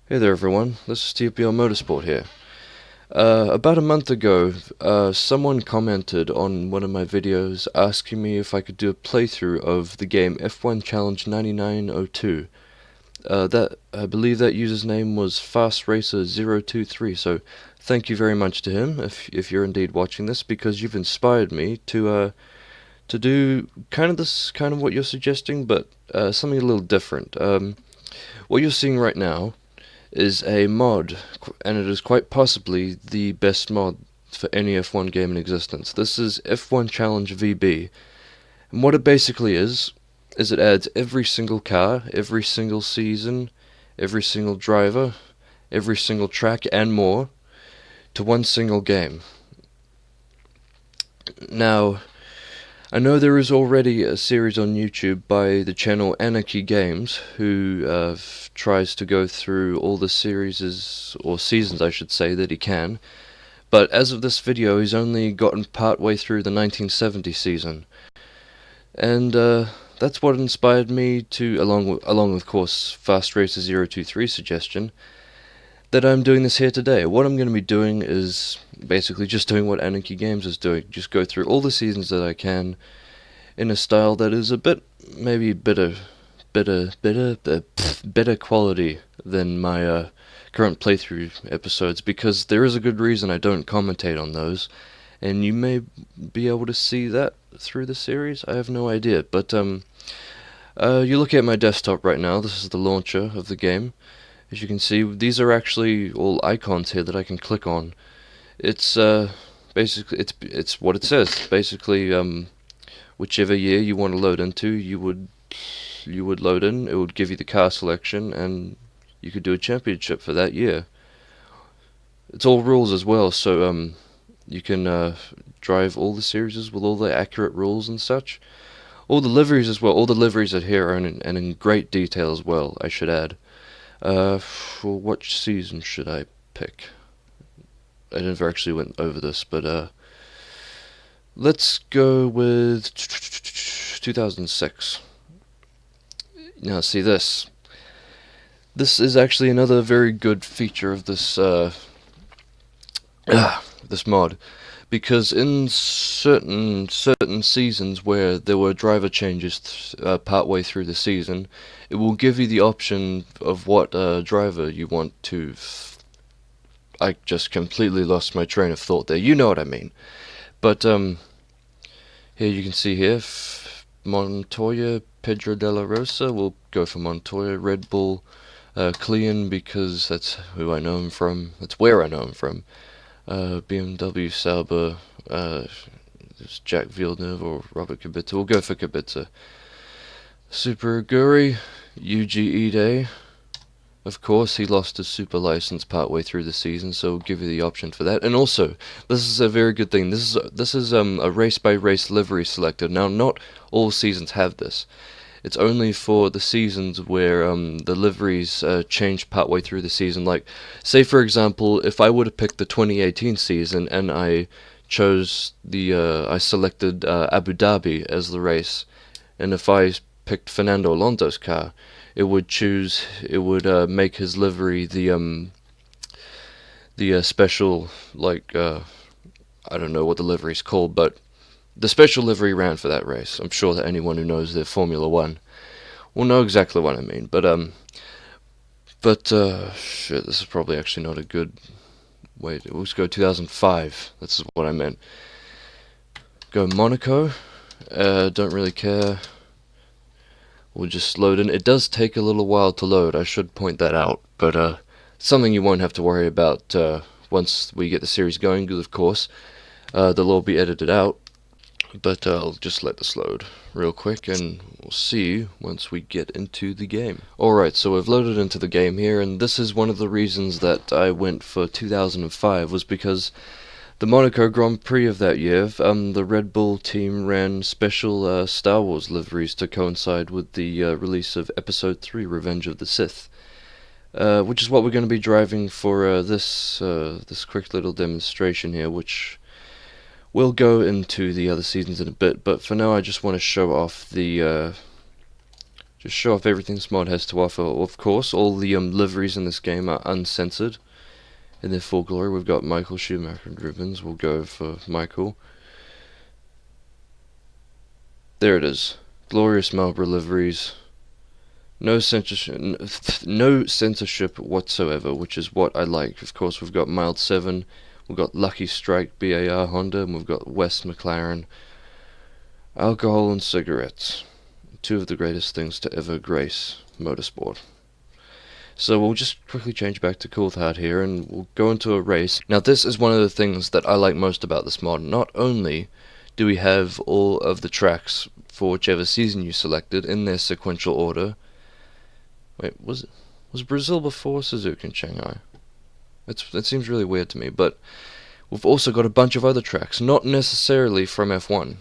Hey there everyone, this is TPL Motorsport here. About a month ago, someone commented on one of my videos asking me if I could do a playthrough of the game F1 Challenge 9902. I believe that user's name was FastRacer023, so thank you very much to him if you're indeed watching this, because you've inspired me to do kind of what you're suggesting, but something a little different. What you're seeing right now is a mod, and it is quite possibly the best mod for any F1 game in existence. This is F1 Challenge VB, and what it basically is it adds every single car, every single season, every single driver, every single track, and more to one single game. Now, I know there is already a series on YouTube by the channel Anarchy Games, who tries to go through all the series, or seasons I should say, that he can. But as of this video, he's only gotten part way through the 1970 season. And that's what inspired me to, along with, of course, FastRacer023's suggestion, that I'm doing this here today. What I'm going to be doing is basically just doing what Anarchy Games is doing. Just go through all the seasons that I can in a style that is a bit, maybe better quality than my current playthrough episodes, because there is a good reason I don't commentate on those, and you may be able to see that through the series. I have no idea, but you're looking at my desktop right now. This is the launcher of the game. As you can see, these are actually all icons here that I can click on. It's basically it's what it says. Basically, whichever year you want to load into, you would load in. It would give you the car selection, and you could do a championship for that year. It's all rules as well, so you can drive all the series with all the accurate rules and such. All the liveries as well. All the liveries are here and in great detail as well, I should add. For which season should I pick? I never actually went over this, but let's go with 2006. Now, see this. This is actually another very good feature of this this mod, because in certain seasons where there were driver changes partway through the season, it will give you the option of what driver you want to. I just completely lost my train of thought there. You know what I mean. But here you can see here, Montoya, Pedro de la Rosa. We'll go for Montoya. Red Bull, Clean, because that's who I know him from. That's where I know him from. BMW, Sauber, Jack Villeneuve or Robert Kubica. We'll go for Kubica. Super Aguri, Yuji Ide. Of course, he lost his super license partway through the season, so we'll give you the option for that. And also, this is a very good thing. This is a race-by-race livery selector. Now, not all seasons have this. It's only for the seasons where the liveries change partway through the season. Like, say for example, if I would have picked the 2018 season and I chose I selected Abu Dhabi as the race, and if I picked Fernando Alonso's car, it would make his livery the special, like I don't know what the livery's called, but the special livery ran for that race. I'm sure that anyone who knows their Formula One will know exactly what I mean. But shit, this is probably actually not a good. Wait, let's go 2005. This is what I meant. Go Monaco. Don't really care. We'll just load in. It does take a little while to load, I should point that out, but something you won't have to worry about once we get the series going, because of course they'll all be edited out. But I'll just let this load real quick, and we'll see you once we get into the game. Alright, so we've loaded into the game here, and this is one of the reasons that I went for 2005, was because the Monaco Grand Prix of that year, the Red Bull team ran special Star Wars liveries to coincide with the release of Episode 3, Revenge of the Sith. Which is what we're going to be driving for this quick little demonstration here, which we'll go into the other seasons in a bit, but for now I just want to show off the Just show off everything this mod has to offer. Of course, all the liveries in this game are uncensored in their full glory. We've got Michael Schumacher ribbons. We'll go for Michael. There it is. Glorious Marlboro liveries. No censorship whatsoever, which is what I like. Of course, we've got Mild 7, we've got Lucky Strike BAR Honda, and we've got West McLaren. Alcohol and cigarettes. Two of the greatest things to ever grace Motorsport. So we'll just quickly change back to Cool Heart here, and we'll go into a race. Now this is one of the things that I like most about this mod. Not only do we have all of the tracks for whichever season you selected in their sequential order. Wait, was Brazil before Suzuka and Shanghai? That seems really weird to me, but we've also got a bunch of other tracks, not necessarily from F1.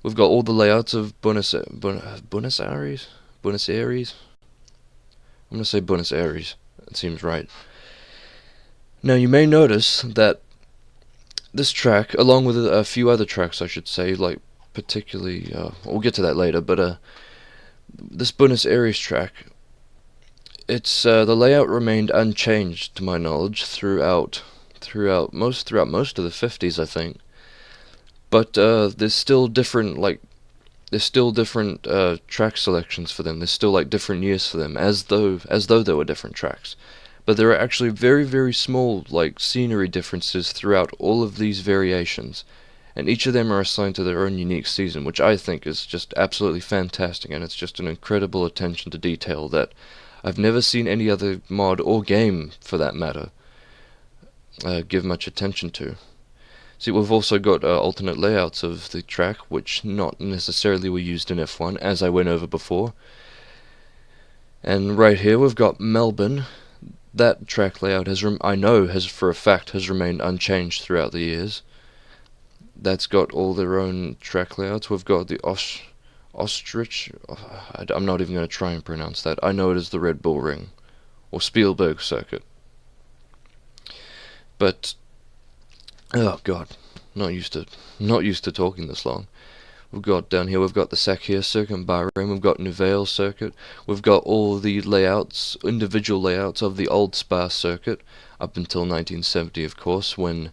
We've got all the layouts of Buenos Aires? Buenos Aires? I'm going to say Buenos Aires. It seems right. Now you may notice that this track, along with a few other tracks I should say, like particularly, we'll get to that later, but this Buenos Aires track, it's the layout remained unchanged to my knowledge throughout most of the 50s, I think. But there's still different track selections for them. There's still like different years for them, as though there were different tracks. But there are actually very, very small like scenery differences throughout all of these variations, and each of them are assigned to their own unique season, which I think is just absolutely fantastic, and it's just an incredible attention to detail that I've never seen any other mod or game, for that matter, give much attention to. See, we've also got alternate layouts of the track, which not necessarily were used in F1, as I went over before. And right here we've got Melbourne. That track layout I know for a fact has remained unchanged throughout the years. That's got all their own track layouts. We've got the Ostrich. I'm not even going to try and pronounce that. I know it as the Red Bull Ring, or Spielberg Circuit. But oh god, not used to talking this long. We've got down here, we've got the Sakhir Circuit in Bahrain, we've got Nouvelle Circuit, we've got all the layouts, individual layouts of the old Spa Circuit, up until 1970 of course, when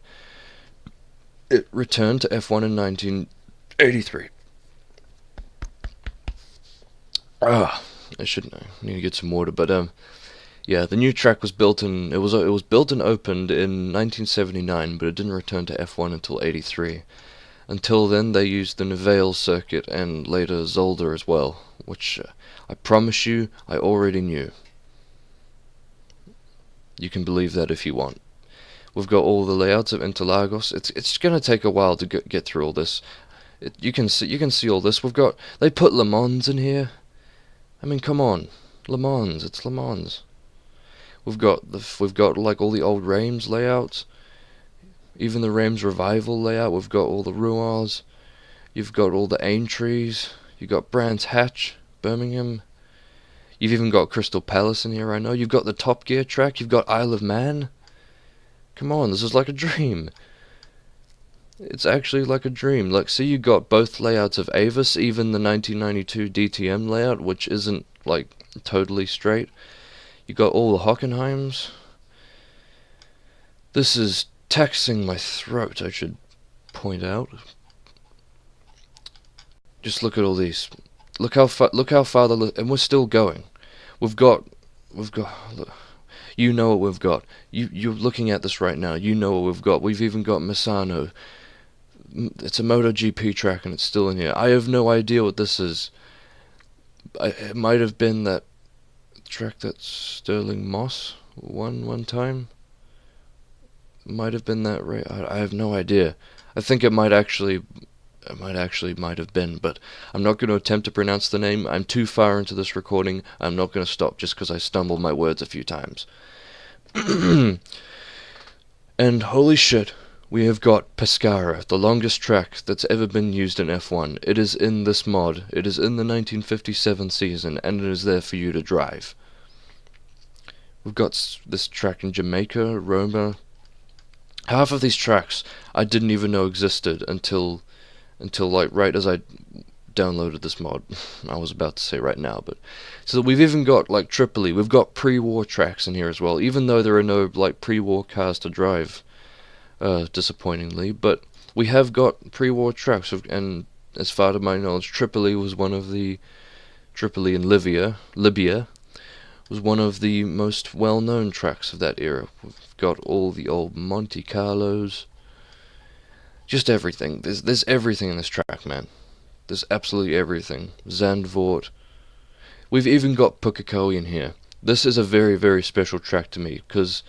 it returned to F1 in 1983. I need to get some water, but yeah, the new track was built and it was built and opened in 1979, but it didn't return to F1 until 83. Until then, they used the Nouvelle Circuit and later Zolder as well, which I promise you, I already knew. You can believe that if you want. We've got all the layouts of Interlagos. It's going to take a while to get through all this. You can see all this. They put Le Mans in here. I mean, come on, Le Mans. It's Le Mans. We've got like all the old Reims layouts. Even the Reims Revival layout, we've got all the Ruars, you've got all the Aintrees, you've got Brands Hatch, Birmingham, you've even got Crystal Palace in here, I know, you've got the Top Gear track, you've got Isle of Man. Come on, this is like a dream. It's actually like a dream. Like, see, you got both layouts of Avis, even the 1992 DTM layout, which isn't, like, totally straight. You got all the Hockenheims. This is taxing my throat, I should point out. Just look at all these. Look how far and we're still going. We've got. Look, you know what we've got. You're looking at this right now. You know what we've got. We've even got Misano. It's a MotoGP track and it's still in here. I have no idea what this is. It might have been that track that Sterling Moss won one time. Might have been that, right? I have no idea. I think it might have been, but I'm not going to attempt to pronounce the name. I'm too far into this recording. I'm not going to stop just because I stumbled my words a few times. And holy shit, we have got Pescara, the longest track that's ever been used in F1. It is in this mod. It is in the 1957 season, and it is there for you to drive. We've got this track in Jamaica, Roma. Half of these tracks I didn't even know existed until like right as I downloaded this mod. I was about to say right now, but so we've even got like Tripoli. We've got pre-war tracks in here as well, even though there are no like pre-war cars to drive, disappointingly. But we have got pre-war tracks, and as far to my knowledge, Tripoli in Libya was one of the most well-known tracks of that era. We've got all the old Monte Carlos, just everything. There's everything in this track, man. There's absolutely everything. Zandvoort. We've even got Pukekohe in here. This is a very, very special track to me, because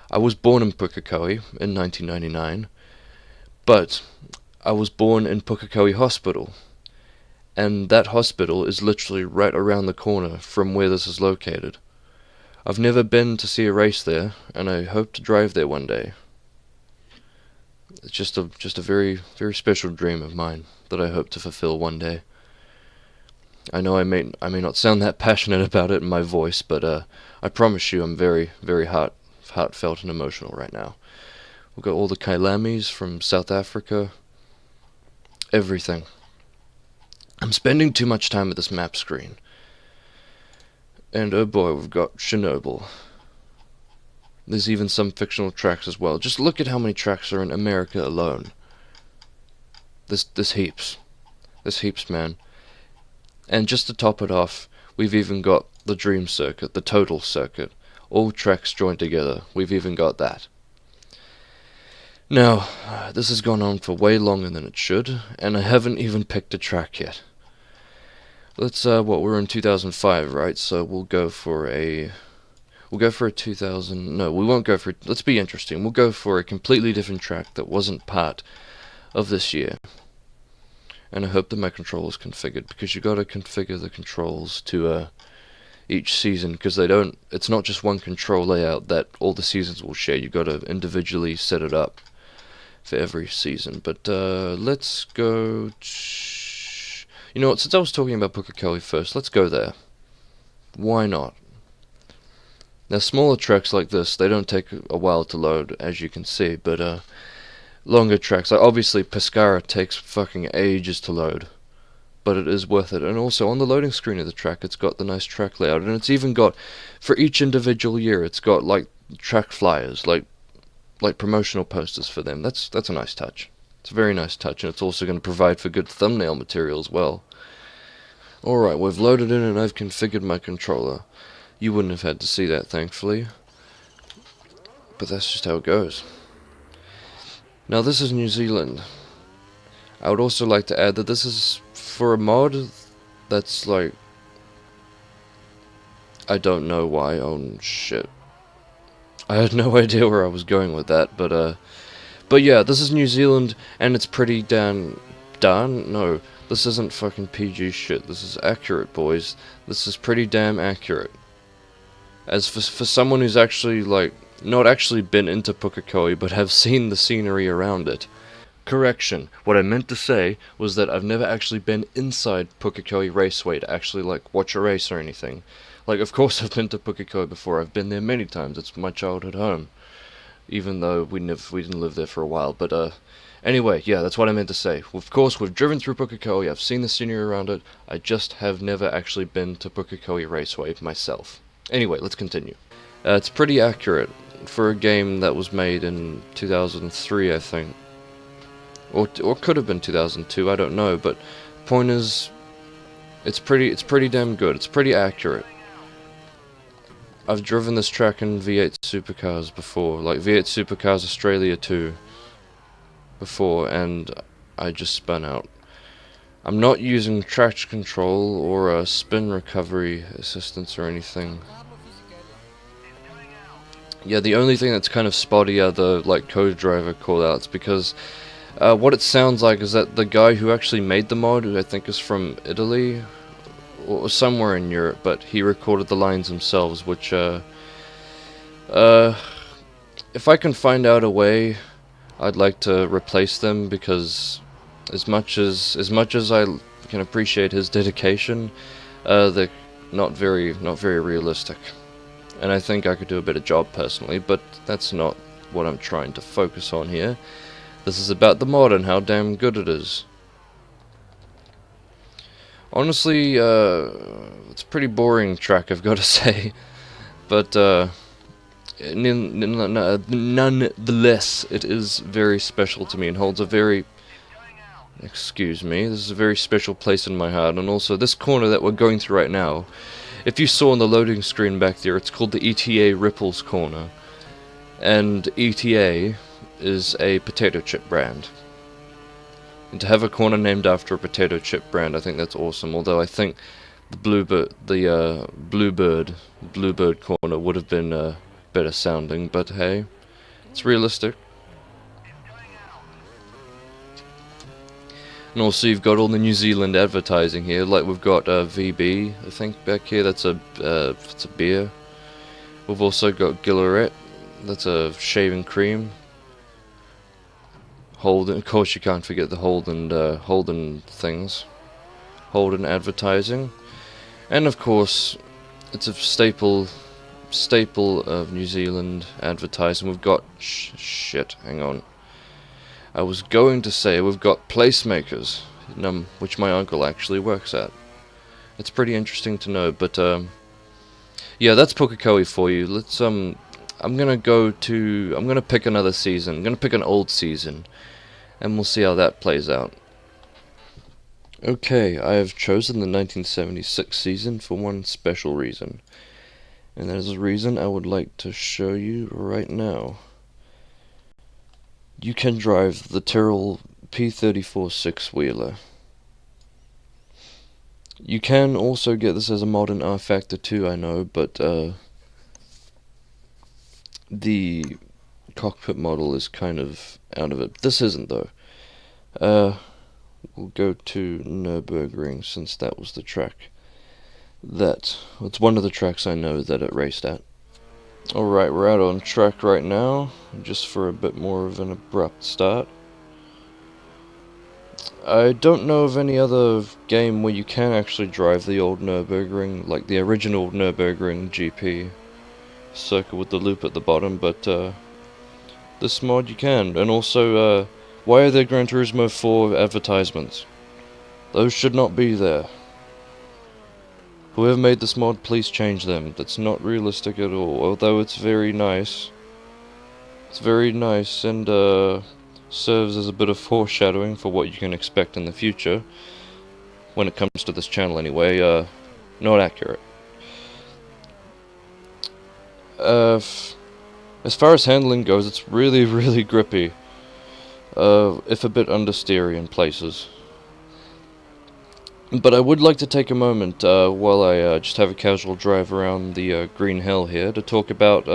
I was born in Pukekohe in 1999, but I was born in Pukekohe Hospital, and that hospital is literally right around the corner from where this is located. I've never been to see a race there, and I hope to drive there one day. It's just a very, very special dream of mine that I hope to fulfill one day. I know I may not sound that passionate about it in my voice, but I promise you I'm very, very heartfelt and emotional right now. We've got all the Kailamis from South Africa. Everything. I'm spending too much time at this map screen. And oh boy, we've got Chernobyl. There's even some fictional tracks as well. Just look at how many tracks are in America alone. There's heaps. There's heaps, man. And just to top it off, we've even got the Dream Circuit, the Total Circuit. All tracks joined together. We've even got that. Now, this has gone on for way longer than it should, and I haven't even picked a track yet. Let's, we're in 2005, right? So we'll go for a 2000, no, we won't go for, let's be interesting. We'll go for a completely different track that wasn't part of this year. And I hope that my controller's configured, because you gotta configure the controls to, each season, because it's not just one control layout that all the seasons will share. You gotta individually set it up for every season. But let's go. You know what? Since I was talking about Pukekohe first, let's go there. Why not? Now, smaller tracks like this, they don't take a while to load, as you can see. But longer tracks, like obviously Pescara, takes fucking ages to load. But it is worth it. And also on the loading screen of the track, it's got the nice track layout, and it's even got, for each individual year, it's got like track flyers, like promotional posters for them. That's a nice touch. It's a very nice touch, and it's also going to provide for good thumbnail material as well. Alright, we've loaded in and I've configured my controller. You wouldn't have had to see that, thankfully, but that's just how it goes. Now this is New Zealand. I would also like to add that this is for a mod that's like, I don't know why. Oh shit, I had no idea where I was going with that, but yeah, this is New Zealand, and it's pretty no, this isn't fucking PG shit. This is accurate, boys. This is pretty damn accurate. As for someone who's actually like not actually been into Pukekohe, but have seen the scenery around it. Correction, what I meant to say was that I've never actually been inside Pukekohe Raceway to actually like watch a race or anything. Like, of course I've been to Pukekohe before, I've been there many times, it's my childhood home. Even though we didn't live there for a while, but anyway, yeah, that's what I meant to say. Of course, we've driven through Pukekohe, I've seen the scenery around it, I just have never actually been to Pukekohe Raceway myself. Anyway, let's continue. It's pretty accurate for a game that was made in 2003, I think. Or could have been 2002, I don't know, but point is, it's pretty damn good, it's pretty accurate. I've driven this track in V8 Supercars before, like V8 Supercars Australia 2 before, and I just spun out. I'm not using traction control or a spin recovery assistance or anything. Yeah, the only thing that's kind of spotty are the like code driver callouts, because what it sounds like is that the guy who actually made the mod, who I think is from Italy or somewhere in Europe, but he recorded the lines themselves, which if I can find out a way, I'd like to replace them, because as much as I can appreciate his dedication, they're not very realistic. And I think I could do a better job personally, but that's not what I'm trying to focus on here. This is about the mod and how damn good it is. Honestly, it's a pretty boring track, I've got to say. But nonetheless, it is very special to me and holds a very, excuse me, this is a very special place in my heart. And also, this corner that we're going through right now, if you saw on the loading screen back there, it's called the ETA Ripples Corner. And ETA is a potato chip brand. And to have a corner named after a potato chip brand, I think that's awesome. Although I think the Bluebird corner would have been better sounding, but hey, it's realistic. And also you've got all the New Zealand advertising here, like we've got VB, I think back here. That's it's a beer. We've also got Gilleret, that's a shaving cream. Holden, of course you can't forget the Holden things. Holden advertising. And of course, it's a staple of New Zealand advertising. We've got shit. Hang on. I was going to say we've got placemakers, which my uncle actually works at. It's pretty interesting to know. But yeah, that's Pukekohe for you. Let's I'm gonna pick another season. I'm gonna pick an old season, and we'll see how that plays out. Okay, I have chosen the 1976 season for one special reason. And that is a reason I would like to show you right now. You can drive the Tyrrell P34 six-wheeler. You can also get this as a mod in R Factor 2, I know, but the cockpit model is kind of out of it. This isn't, though. We'll go to Nurburgring, since that was the track it's one of the tracks I know that it raced at. Alright, we're out on track right now, just for a bit more of an abrupt start. I don't know of any other game where you can actually drive the old Nurburgring, like the original Nurburgring GP circuit with the loop at the bottom, but this mod you can. And also, why are there Gran Turismo 4 advertisements? Those should not be there. Whoever made this mod, please change them. That's not realistic at all, although it's very nice. It's very nice and serves as a bit of foreshadowing for what you can expect in the future. When it comes to this channel anyway, not accurate. As far as handling goes, it's really, really grippy. If a bit understeery in places. But I would like to take a moment while I just have a casual drive around the Green Hill here to talk about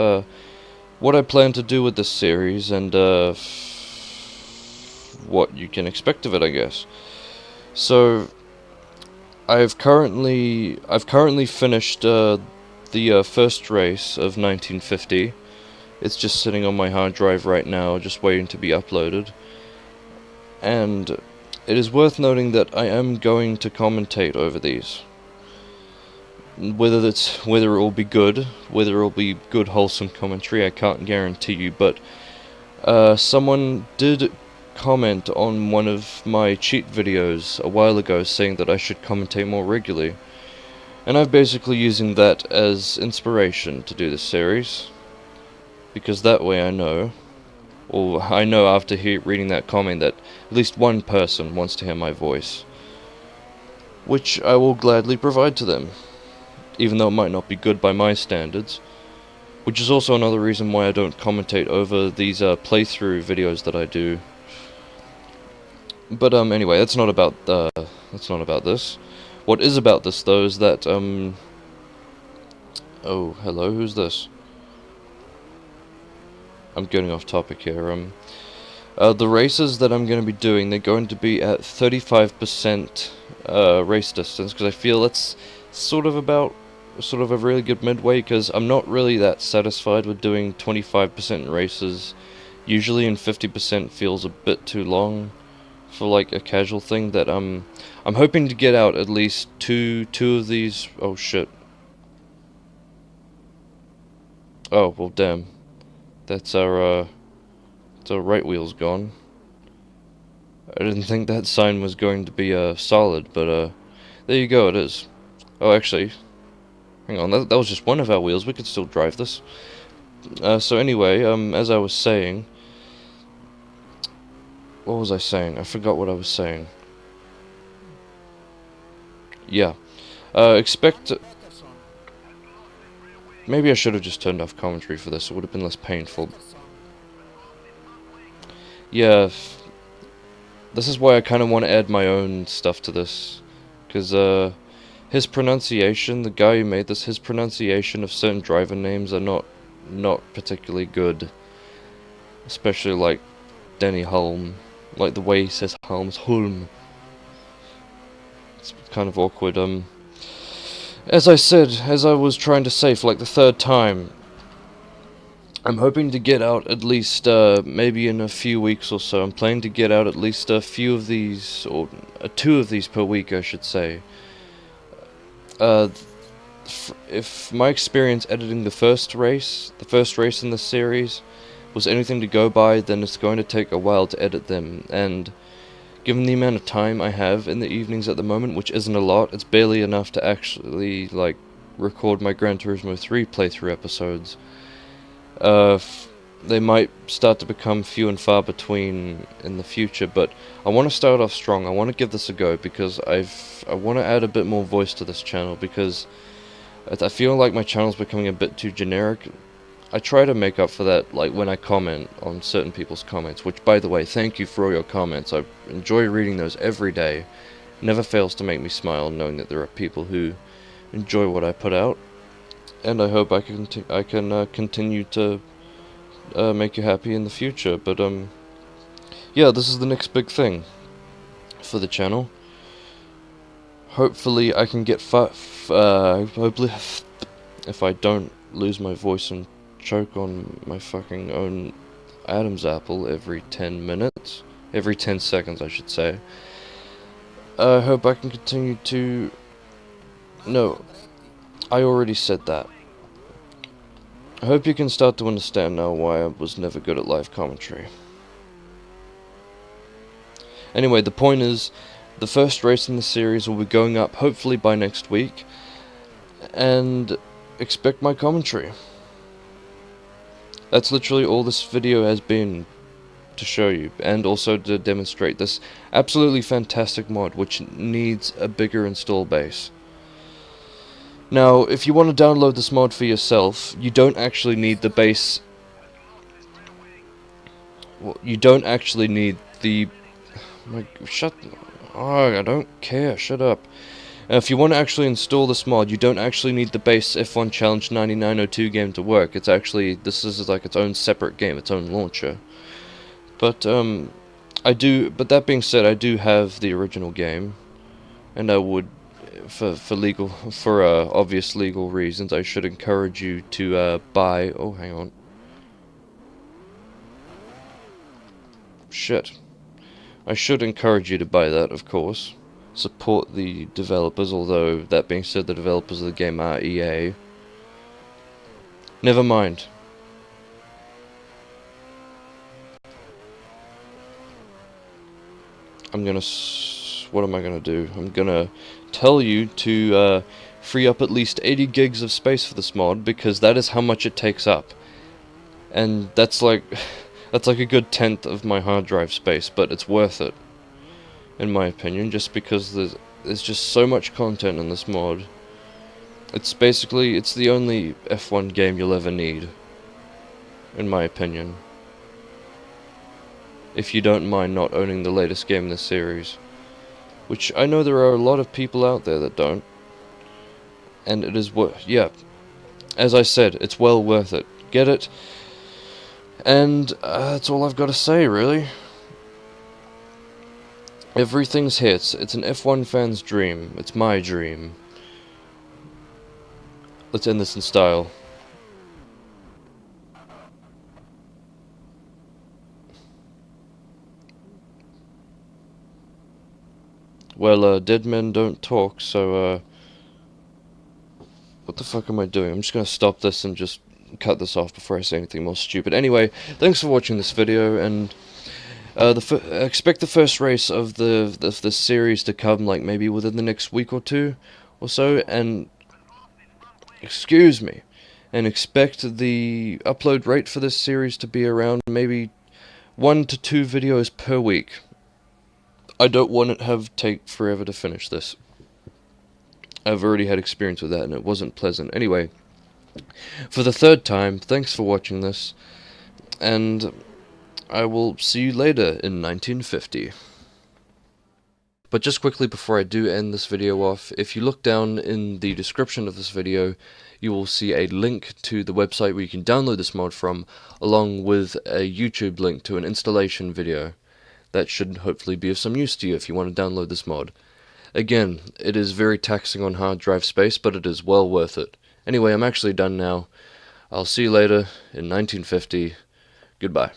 what I plan to do with this series and what you can expect of it, I guess. So I've currently finished the first race of 1950. It's just sitting on my hard drive right now, just waiting to be uploaded. And it is worth noting that I am going to commentate over these. Whether it will be good, whether it will be good wholesome commentary, I can't guarantee you, but someone did comment on one of my cheat videos a while ago saying that I should commentate more regularly. And I'm basically using that as inspiration to do this series, because that way I know after reading that comment that at least one person wants to hear my voice, which I will gladly provide to them, even though it might not be good by my standards, which is also another reason why I don't commentate over these playthrough videos that I do. But anyway, that's not about this. What is about this though is that oh, hello, who's this? I'm getting off topic here. The races that I'm going to be doing, they're going to be at 35% race distance, because I feel that's sort of a really good midway, because I'm not really that satisfied with doing 25% races usually, and 50% feels a bit too long for like a casual thing. That I'm hoping to get out at least two of these. Oh shit. Oh well, damn. That's our right wheel's gone. I didn't think that sign was going to be solid, but There you go, it is. Oh, actually, hang on, that was just one of our wheels. We could still drive this. So anyway, as I was saying, what was I saying? I forgot what I was saying. Yeah. Expect... Maybe I should have just turned off commentary for this. It would have been less painful. Yeah. This is why I kind of want to add my own stuff to this. Because, his pronunciation, the guy who made this, his pronunciation of certain driver names are not particularly good. Especially, like, Denny Hulme. Like, the way he says Hulm. It's kind of awkward. As I said, as I was trying to say for like the third time, I'm hoping to get out at least, maybe in a few weeks or so. I'm planning to get out at least a few of these, or 2 of these per week, I should say. If my experience editing the first race in the series, was anything to go by, then it's going to take a while to edit them, and given the amount of time I have in the evenings at the moment, which isn't a lot, it's barely enough to actually, like, record my Gran Turismo 3 playthrough episodes. They might start to become few and far between in the future, but I want to start off strong. I want to give this a go, because I want to add a bit more voice to this channel, because I feel like my channel's becoming a bit too generic. I try to make up for that, like, when I comment on certain people's comments, which, by the way, thank you for all your comments. I enjoy reading those every day. Never fails to make me smile knowing that there are people who enjoy what I put out, and I hope I can continue to make you happy in the future. But yeah, this is the next big thing for the channel. Hopefully I can get hopefully, if I don't lose my voice and choke on my fucking own Adam's apple every 10 minutes, every 10 seconds I should say. I hope I can continue to... No, I already said that. I hope you can start to understand now why I was never good at live commentary. Anyway, the point is, the first race in the series will be going up hopefully by next week, and expect my commentary. That's literally all this video has been, to show you, and also to demonstrate this absolutely fantastic mod, which needs a bigger install base. Now, if you want to download this mod for yourself, you don't actually need the base... Well, you don't actually need the... Oh, I don't care, shut up. If you want to actually install this mod, you don't actually need the base F1 Challenge 9902 game to work. It's actually, this is like its own separate game, its own launcher. But, but that being said, I do have the original game, and I would, for obvious legal reasons, I should encourage you to, buy, oh, hang on. Shit. I should encourage you to buy that, of course. Support the developers, although, that being said, the developers of the game are EA. Never mind. What am I gonna do? I'm gonna tell you to, free up at least 80 gigs of space for this mod, because that is how much it takes up. And that's like, that's like a good 1/10 of my hard drive space, but it's worth it. In my opinion, just because there's just so much content in this mod. It's basically, it's the only F1 game you'll ever need, in my opinion. If you don't mind not owning the latest game in the series. Which I know there are a lot of people out there that don't. And it is yeah. As I said, it's well worth it. Get it. And that's all I've got to say, really. Everything's hits. It's an F1 fan's dream. It's my dream. Let's end this in style. Well, dead men don't talk, so, what the fuck am I doing? I'm just gonna stop this and just cut this off before I say anything more stupid. Anyway, thanks for watching this video, and Expect the first race of the series to come like maybe within the next week or two or so, and excuse me, and expect the upload rate for this series to be around maybe 1 to 2 videos per week. I don't want it to take forever to finish this. I've already had experience with that and it wasn't pleasant. Anyway, for the third time, thanks for watching this, and I will see you later in 1950. But just quickly before I do end this video off, if you look down in the description of this video, you will see a link to the website where you can download this mod from, along with a YouTube link to an installation video. That should hopefully be of some use to you if you want to download this mod. Again, it is very taxing on hard drive space, but it is well worth it. Anyway, I'm actually done now. I'll see you later in 1950. Goodbye.